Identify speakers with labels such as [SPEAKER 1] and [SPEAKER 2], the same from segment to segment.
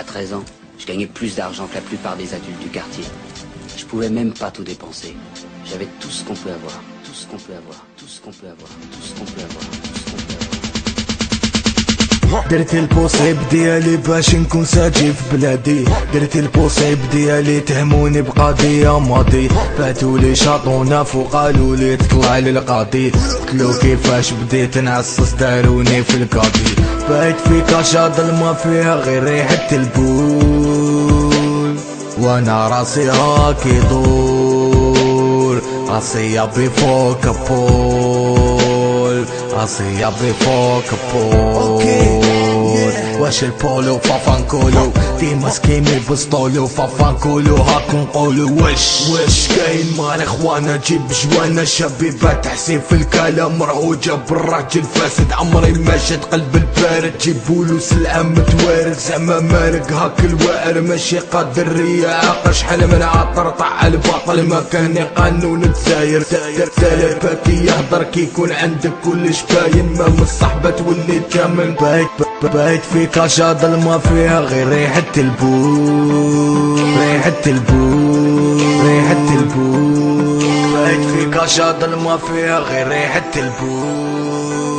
[SPEAKER 1] À 13 ans, je gagnais plus d'argent que la plupart des adultes du quartier. Je pouvais même pas tout dépenser. J'avais tout ce qu'on peut avoir, tout ce qu'on peut avoir, tout ce qu'on peut avoir, tout ce qu'on peut avoir, tout ce qu'on peut avoir.
[SPEAKER 2] درت البوصيب ديالي باش نكون ساجي في بلادي، درت البوصيب ديالي تهموني بقضية ماضي، فاتولي شاطونا فوق قالولي تطلع للقاضي، قتلو كيفاش بديت نعصص داروني في القاضي، بايت في كاشا ظلمة فيها غير ريحة البول، وانا راسي هاكي دور، راسي يابي فوق كابول، راسي يابي فوق كابول. واش البولو فافانكولو ديما سكيمي بسطولو فافانكولو هاك نقولو واش كاين مال اخوانا جيب جوانا شبيبة تحسين في الكلام مرهوجة بالراجل فاسد عمري ما شد قلب البارد جيبولو سلعة متوارد زعما مارق هاك الوائر ماشي قادر رياق شحال من عطر طع الباطل ما كان قانون تساير تلفاتي يهضر كيكون عندك كلش باين ما من الصحبة تولي كامل بايت في كاشا ظلمة فيها غير ريحة البول، ريحة البول، ريحة البول، بايت في كاشا ظلمة فيها غير ريحة البول.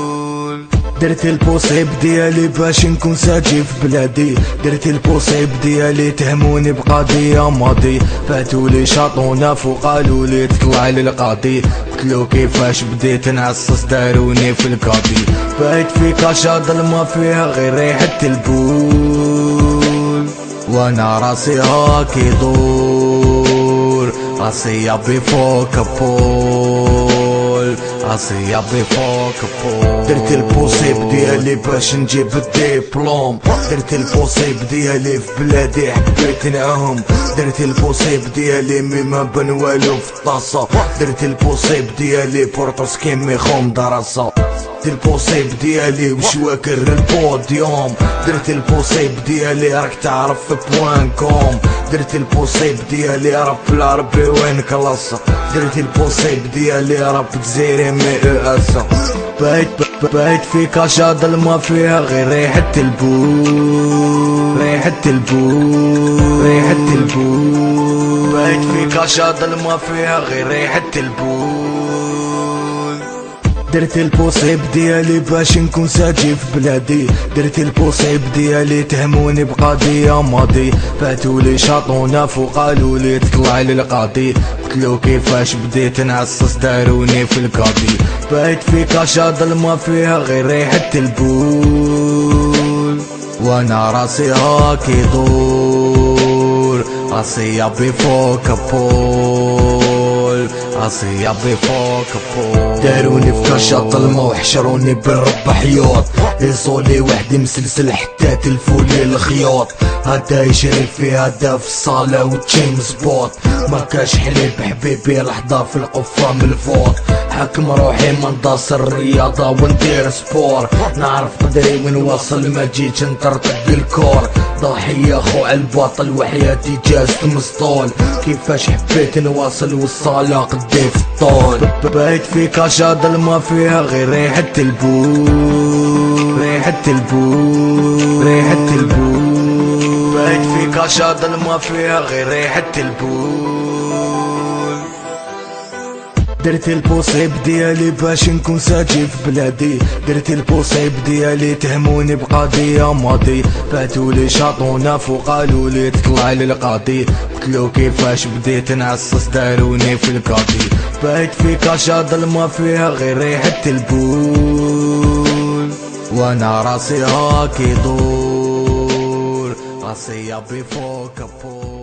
[SPEAKER 2] درت البوصيب ديالي باش نكون ساجي في بلادي، درت البوصيب ديالي تهموني بقضية ماضي، فاتولي شاطونا فوق قالولي تطلع للقاضي، قتلو كيفاش بديت نعصص داروني في القاضي، بايت في كاشا ظلمة فيها غير ريحة البول، وانا راسي هاكي دور، راسي يابي فوق كابول، راسي يابي فوق كابول. درت البوصيب ديالي باش نجيب الدبلوم، درت البوصيب ديالي في بلادي حبيت نعهم، درت البوصيب ديالي مما بن والو في الطاسة، درت البوصيب ديالي بورطوس كيمي خوم دراسة، درت البوصيب ديالي وش واكر البوديوم، درت البوصيب ديالي راك تعرف في بوان كوم، درت البوصيب ديالي رب لا ربي وين كلاصة، درت البوصيب ديالي رب تزيري مي اسا، بايت في كاشا ظلمة فيها غير ريحة البول، ريحة البول، ريحة البول، بايت في كاشا ظلمة فيها غير ريحة البول. درت البوصيب ديالي باش نكون ساجي في بلادي، درت البوصيب ديالي تهموني بقضية ماضي، فاتولي شاطونا فوق قالولي تطلع للقاضي، قتلو كيفاش بديت نعصص داروني في القاضي، بايت في كاشا ظلمة فيها غير ريحة البول، وانا راسي هاكي دور، راسي يابي فوق كابول، راسي يابي فوق كابول. داروني في كاشا ظلمة وحشروني بالرب حياط، يصولي وحدي مسلسل حتى تلفولي الخياط، هدا يشري في هدا في الصالة وتشيم سبوت، ما كاش حليب حبيبي لحظة في القفة من الفوق، حاكم روحي منتصر الرياضة وندير سبور، نعرف قدري وين واصل ما جيتش نطرطق الكور، ضحية خو عالباطل وحياتي جازت مسطول، كيفاش حبيت نواصل والصالة قدي في الطول، بايت في كاشا ظلمة فيها غير ريحة البول، ريحة البول، ريحة البول، بايت في كاشا ظلمة فيها غير ريحة البول. درت البوصيب ديالي باش نكون ساجي في بلادي، درت البوصيب ديالي تهموني بقضية ماضي، فاتولي شاطونا فوق قالولي تطلع للقاضي، قتلو كيفاش بديت نعصص داروني في القاضي، بايت في كاشا ظلمة فيها غير ريحة البول، وانا راسي هاكي دور، راسي يابي فوق كابول.